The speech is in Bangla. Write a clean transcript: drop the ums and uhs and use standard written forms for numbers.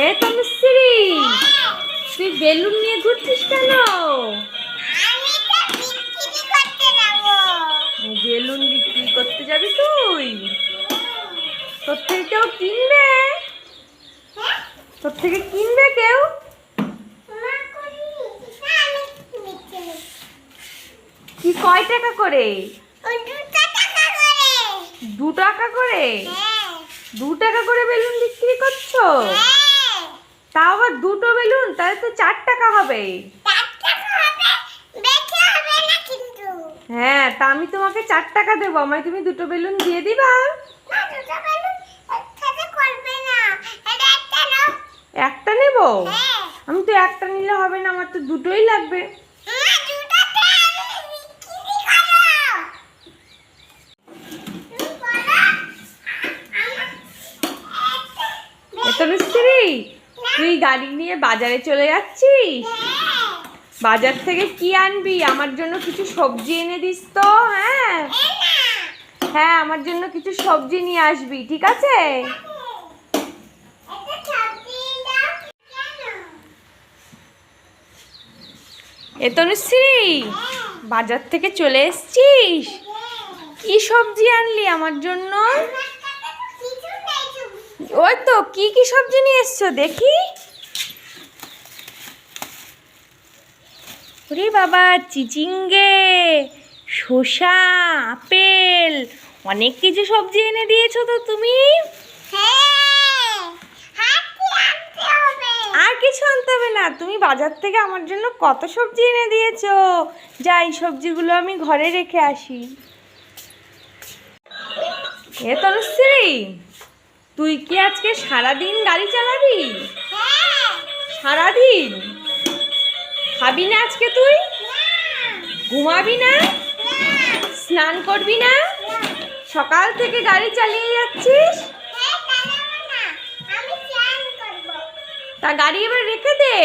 এ তনুশ্রী, তুই বেলুন নিয়ে ঘুরছিস কেন? বেলুন বিক্রি করতে যাবি তুই? তোর থেকে কেউ কিনবে? তোর থেকে কিনবে কেউ? কি কয় টাকা করে? 2 টাকা করে? 2 টাকা করে বেলুন বিক্রি করছো? তাও আবার 2টো বেলুন, তাহলে তো 4 টাকা হবে। হ্যাঁ, তা আমি তোমাকে 4 টাকা দেবো, আমায় তুমি 2টো বেলুন দিয়ে দিবা? একটা নেব? আমি তো একটা নিলে হবে না, আমার তো 2টোই লাগবে। তনুশ্রী, তুই গাড়ি নিয়ে বাজারে চলে যাচ্ছিস? বাজার থেকে কি আনবি? আমার জন্য কিছু সবজি এনে দিস তো। হ্যাঁ হ্যাঁ, আমার জন্য কিছু সবজি নিয়ে আসবি, ঠিক আছে? তনুশ্রী, বাজার থেকে চলে এসছিস? কি সবজি আনলি আমার জন্য? ওই তো, কি কি সবজি নিয়ে এসছো দেখি। ওরে বাবা, চিচিঙ্গে, শসা, আপেল, অনেক কিছু সবজি এনে দিয়েছো তো তুমি। আর কিছু আনতে হবে না, তুমি বাজার থেকে আমার জন্য কত সবজি এনে দিয়েছো। যাই, সবজিগুলো আমি ঘরে রেখে আসি। তনুশ্রী, তুই কি আজকে সারাদিন গাড়ি চালাবি? সারাদিন? খাবি না আজকে তুই? ঘুমাবি না? স্নান করবি না? সকাল থেকে গাড়ি চালিয়ে যাচ্ছিস। তা গাড়ি এবার রেখে দে।